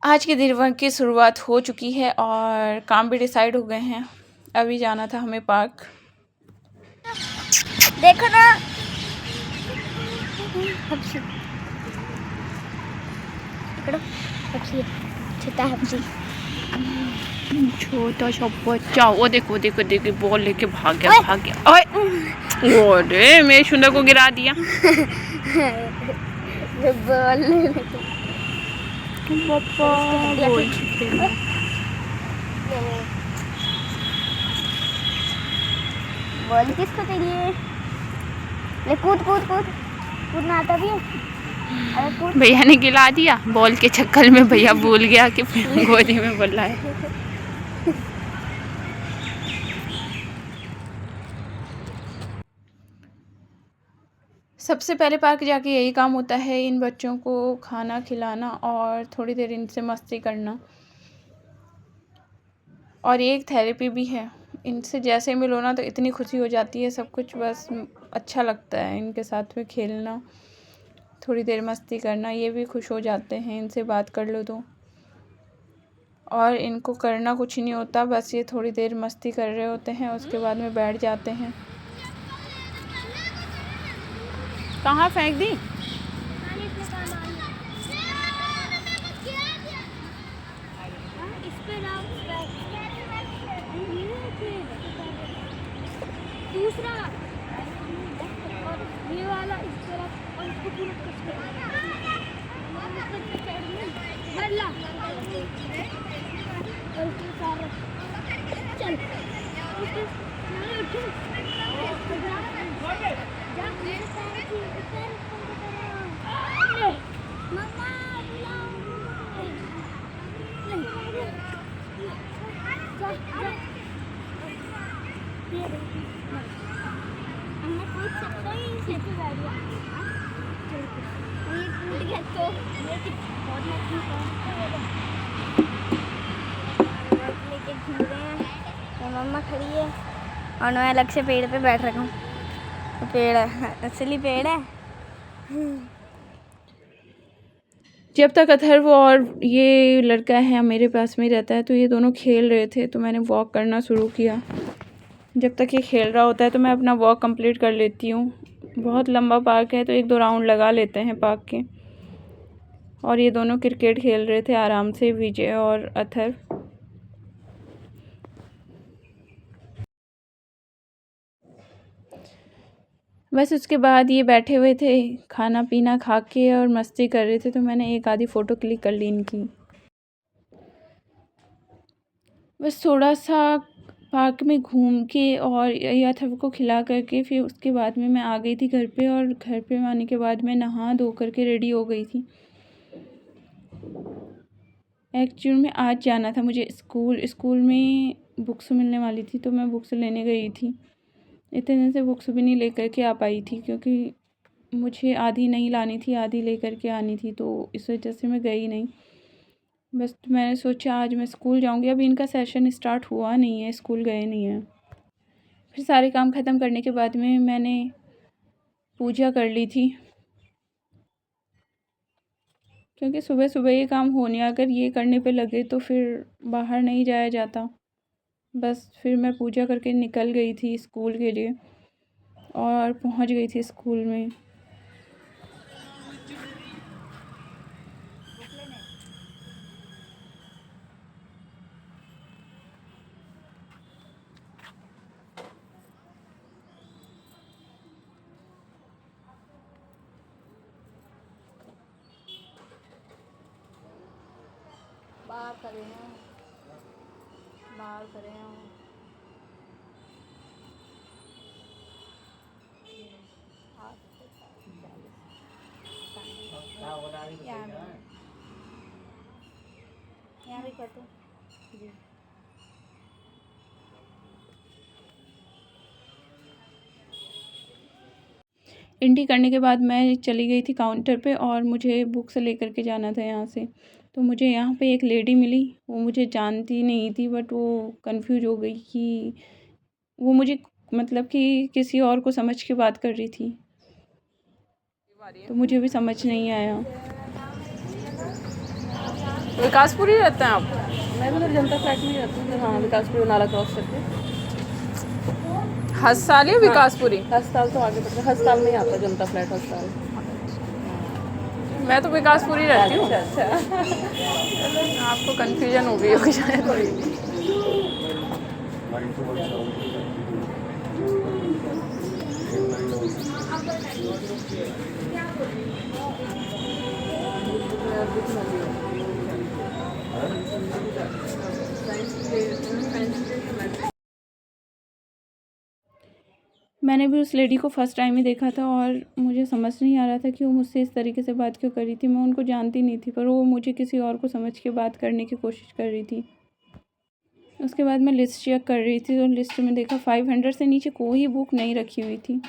आज के दिन की शुरुआत हो चुकी है और काम भी डिसाइड हो गए हैं। अभी जाना था हमें पार्क। देखो ना, छोटा सा बच्चा, वो देखो देखो देखो, बॉल लेके भाग गया। अरे मेरे सुंदर को गिरा दिया। बॉल किसको चाहिए? ले कूद कूद कूद कूदना आता भी है। अरे कूद। भैया ने गिरा दिया बॉल के चक्कर में। भैया भूल गया कि गोदी में बोला है। सबसे पहले पार्क जाके यही काम होता है, इन बच्चों को खाना खिलाना और थोड़ी देर इनसे मस्ती करना। और ये एक थेरेपी भी है। इनसे जैसे मिलो ना तो इतनी खुशी हो जाती है, सब कुछ बस अच्छा लगता है। इनके साथ में खेलना, थोड़ी देर मस्ती करना, ये भी खुश हो जाते हैं इनसे बात कर लो तो। और इनको करना कुछ नहीं होता, बस ये थोड़ी देर मस्ती कर रहे होते हैं, उसके बाद में बैठ जाते हैं। कहाँ फेंक दी? दूसरा और ये वाला इस तरफ और इसको पूरा कस कर भरला और इसके सारा चल उसके नहीं उठ जा मेरे सारे चीज ऊपर ले मम्मा बुलाओ जा जा ये हमने पूछ सकते हैं इसे तो गाड़ियाँ ये टूट गया तो मेरी बहुत लेके घूम रहे हैं। तो मम्मा खड़ी है और मैं अलग से पेड़ पे बैठ रखा हूँ। तो पेड़ है, असली पेड़ है। जब तक अथर्व और ये लड़का है मेरे पास में रहता है तो ये दोनों खेल रहे थे, तो मैंने वॉक करना शुरू किया। जब तक ये खेल रहा होता है तो मैं अपना वॉक कंप्लीट कर लेती हूँ। बहुत लंबा पार्क है तो 1-2 राउंड लगा लेते हैं पार्क के। और ये दोनों क्रिकेट खेल रहे थे आराम से, विजय और अथर्व। बस उसके बाद ये बैठे हुए थे, खाना पीना खा के और मस्ती कर रहे थे, तो मैंने एक आधी फ़ोटो क्लिक कर ली इनकी। बस थोड़ा सा पार्क में घूम के और अथर्व को खिला करके फिर उसके बाद में मैं आ गई थी घर पे। और घर पे आने के बाद मैं नहा धो करके रेडी हो गई थी। एक्चुअली में आज जाना था मुझे स्कूल में बुक्स मिलने वाली थी, तो मैं बुक्स लेने गई थी। इतने दिन से बुक्स भी नहीं लेकर के आ पाई थी, क्योंकि मुझे आधी नहीं लानी थी, आधी लेकर के आनी थी, तो इस वजह से मैं गई नहीं। बस मैंने सोचा आज मैं स्कूल जाऊंगी। अभी इनका सेशन स्टार्ट हुआ नहीं है, स्कूल गए नहीं हैं। फिर सारे काम ख़त्म करने के बाद में मैंने पूजा कर ली थी, क्योंकि सुबह सुबह ये काम होने, अगर ये करने पे लगे तो फिर बाहर नहीं जाया जाता। बस फिर मैं पूजा करके निकल गई थी स्कूल के लिए और पहुंच गई थी स्कूल में। बाहर करे हैं। यहाँ भी कर दो जी। एंट्री करने के बाद मैं चली गई थी काउंटर पे और मुझे बुक्स लेकर के जाना था यहाँ से। तो मुझे यहाँ पे एक लेडी मिली, वो मुझे जानती नहीं थी, बट वो कंफ्यूज हो गई कि वो मुझे मतलब कि किसी और को समझ के बात कर रही थी, तो मुझे भी समझ नहीं आया। विकासपुरी रहते हैं आप? मैं तो जनता फ्लैट में ही रहती हूँ। हाँ, विकासपुरी नाला क्रॉस करके। हस्ताल या विकासपुरी? हस्ताल तो आगे पड़ता है, हस्ताल में ही आता है जनता फ्लैट हस्ताल। मैं तो विकासपुरी रहती हूँ। अच्छा। आपको कन्फ्यूजन हो गई होगी शायद। मैंने भी उस लेडी को फ़र्स्ट टाइम ही देखा था और मुझे समझ नहीं आ रहा था कि वो मुझसे इस तरीके से बात क्यों कर रही थी। मैं उनको जानती नहीं थी, पर वो मुझे किसी और को समझ के बात करने की कोशिश कर रही थी। उसके बाद मैं लिस्ट चेक कर रही थी तो लिस्ट में देखा 500 से नीचे कोई बुक नहीं रखी हुई थी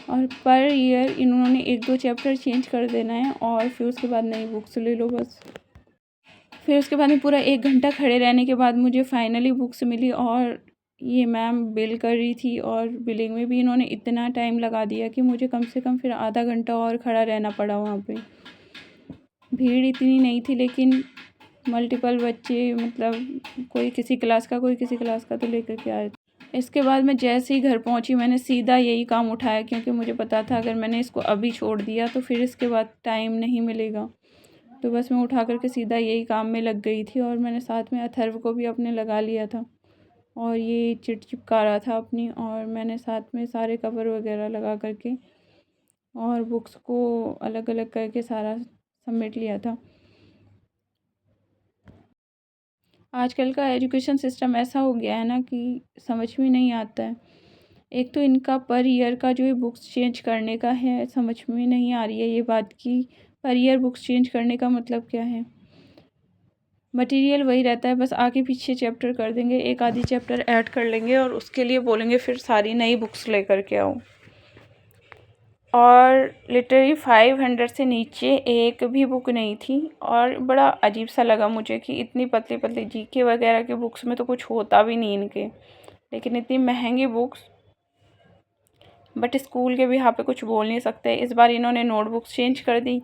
और पर ईयर इन्होंने 1-2 चैप्टर चेंज कर देना है और फिर उसके बाद नई बुक्स ले लो बस। फिर उसके बाद में पूरा 1 घंटा खड़े रहने के बाद मुझे फाइनली बुक्स मिली और ये मैम बिल कर रही थी और बिलिंग में भी इन्होंने इतना टाइम लगा दिया कि मुझे कम से कम फिर आधा घंटा और खड़ा रहना पड़ा वहाँ पे। भीड़ इतनी नहीं थी लेकिन मल्टीपल बच्चे, मतलब कोई किसी क्लास का कोई किसी क्लास का तो लेकर के आए थे। इसके बाद मैं जैसे ही घर पहुँची मैंने सीधा यही काम उठाया क्योंकि मुझे पता था अगर मैंने इसको अभी छोड़ दिया तो फिर इसके बाद टाइम नहीं मिलेगा। तो बस मैं उठा करके सीधा यही काम में लग गई थी और मैंने साथ में अथर्व को भी अपने लगा लिया था और ये चिट चिपका रहा था अपनी और मैंने साथ में सारे कवर वगैरह लगा करके और बुक्स को अलग अलग करके सारा समेट लिया था। आजकल का एजुकेशन सिस्टम ऐसा हो गया है ना कि समझ में नहीं आता है। एक तो इनका पर ईयर का जो ये बुक्स चेंज करने का है, समझ में नहीं आ रही है ये बात कि पर ईयर बुक्स चेंज करने का मतलब क्या है। मटेरियल वही रहता है, बस आगे पीछे चैप्टर कर देंगे, एक आधी चैप्टर ऐड कर लेंगे और उसके लिए बोलेंगे फिर सारी नई बुक्स लेकर के आओ। और लिटरली 500 से नीचे एक भी बुक नहीं थी और बड़ा अजीब सा लगा मुझे कि इतनी पतली पतली जीके वगैरह की बुक्स में तो कुछ होता भी नहीं इनके, लेकिन इतनी महंगी बुक्स। बट स्कूल के भी यहाँ पे कुछ बोल नहीं सकते। इस बार इन्होंने नोटबुक्स चेंज कर दी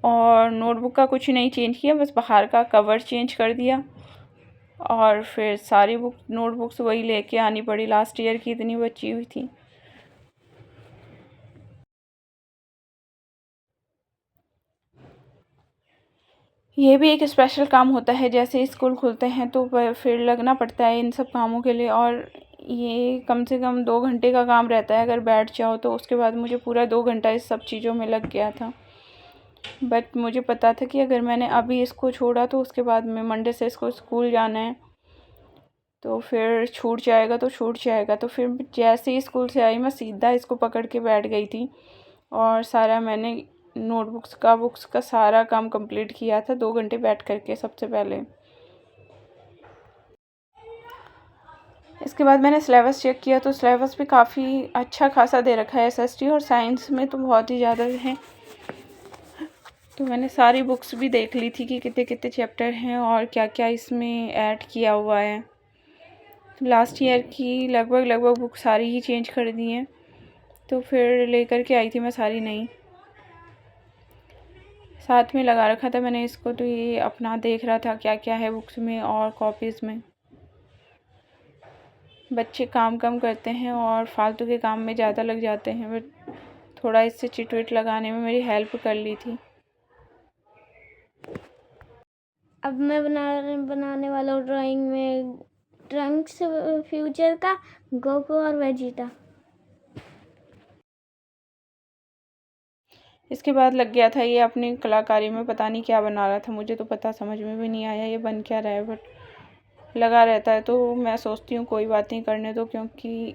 और नोटबुक का कुछ नहीं चेंज किया, बस बाहर का कवर चेंज कर दिया और फिर सारी बुक नोटबुक्स वही लेके आनी पड़ी। लास्ट ईयर की इतनी बची हुई थी। ये भी एक स्पेशल काम होता है, जैसे स्कूल खुलते हैं तो फिर लगना पड़ता है इन सब कामों के लिए और ये कम से कम 2 घंटे का काम रहता है अगर बैठ जाओ तो। उसके बाद मुझे पूरा 2 घंटा इस सब चीज़ों में लग गया था। बट मुझे पता था कि अगर मैंने अभी इसको छोड़ा तो उसके बाद में मंडे से इसको स्कूल जाना है तो फिर छूट जाएगा तो छूट जाएगा। तो फिर जैसे ही स्कूल से आई मैं सीधा इसको पकड़ के बैठ गई थी और सारा मैंने बुक्स का सारा काम कंप्लीट किया था 2 घंटे बैठ करके सबसे पहले। इसके बाद मैंने सिलेबस चेक किया तो सिलेबस भी काफ़ी अच्छा खासा दे रखा है एसएसटी और साइंस में तो बहुत ही ज़्यादा है। तो मैंने सारी बुक्स भी देख ली थी कि कितने कितने चैप्टर हैं और क्या क्या इसमें ऐड किया हुआ है। लास्ट ईयर की लगभग बुक सारी ही चेंज कर दी हैं तो फिर लेकर के आई थी मैं सारी नई। साथ में लगा रखा था मैंने इसको तो ये अपना देख रहा था क्या क्या है बुक्स में और कॉपीज़ में। बच्चे काम कम करते हैं और फालतू के काम में ज़्यादा लग जाते हैं, बट थोड़ा इससे चिट विट लगाने में मेरी हेल्प कर ली थी। अब मैं बनाने वाला हूँ ड्राइंग में ट्रंक्स फ्यूचर का, गोकू और वेजिटा। इसके बाद लग गया था ये अपनी कलाकारी में, पता नहीं क्या बना रहा था, मुझे तो पता समझ में भी नहीं आया ये बन क्या रहा है, बट लगा रहता है तो मैं सोचती हूँ कोई बात नहीं करने दो, क्योंकि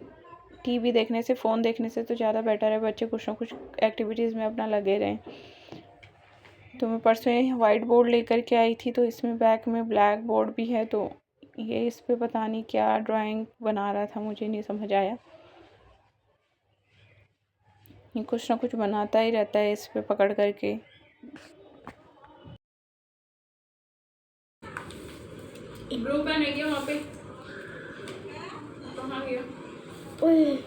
टीवी देखने से फ़ोन देखने से तो ज़्यादा बेटर है बच्चे कुछ ना कुछ एक्टिविटीज़ में अपना लगे रहें। तो मैं परसों वाइट बोर्ड लेकर के आई थी तो इसमें बैक में ब्लैक बोर्ड भी है, तो ये इस पे पता नहीं क्या ड्राइंग बना रहा था, मुझे नहीं समझ आया। ये कुछ ना कुछ बनाता ही रहता है इस पे पकड़ करके। ब्रो पेन है क्या वहाँ पे? कहाँ गया? ओए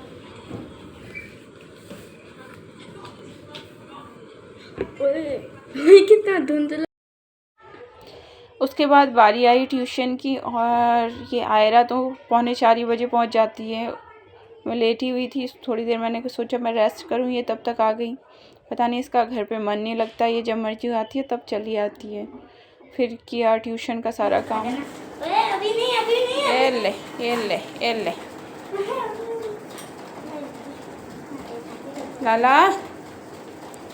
ओए कितना धुंधला। उसके बाद बारी आई ट्यूशन की, और ये आयरा तो 3:45 बजे पहुंच जाती है। मैं लेटी हुई थी, थोड़ी देर मैंने सोचा मैं रेस्ट करूं, ये तब तक आ गई। पता नहीं इसका घर पे मन नहीं लगता, ये जब मर्जी आती है तब चली आती है। फिर किया ट्यूशन का सारा काम। अभी नहीं ये ले ये ले ये ले लाला,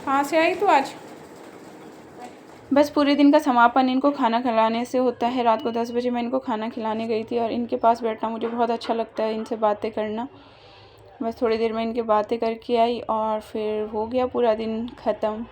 कहाँ से आई तू आज? बस पूरे दिन का समापन इनको खाना खिलाने से होता है। रात को 10 बजे मैं इनको खाना खिलाने गई थी, और इनके पास बैठना मुझे बहुत अच्छा लगता है, इनसे बातें करना। बस थोड़ी देर में इनके बातें करके आई और फिर हो गया पूरा दिन ख़त्म।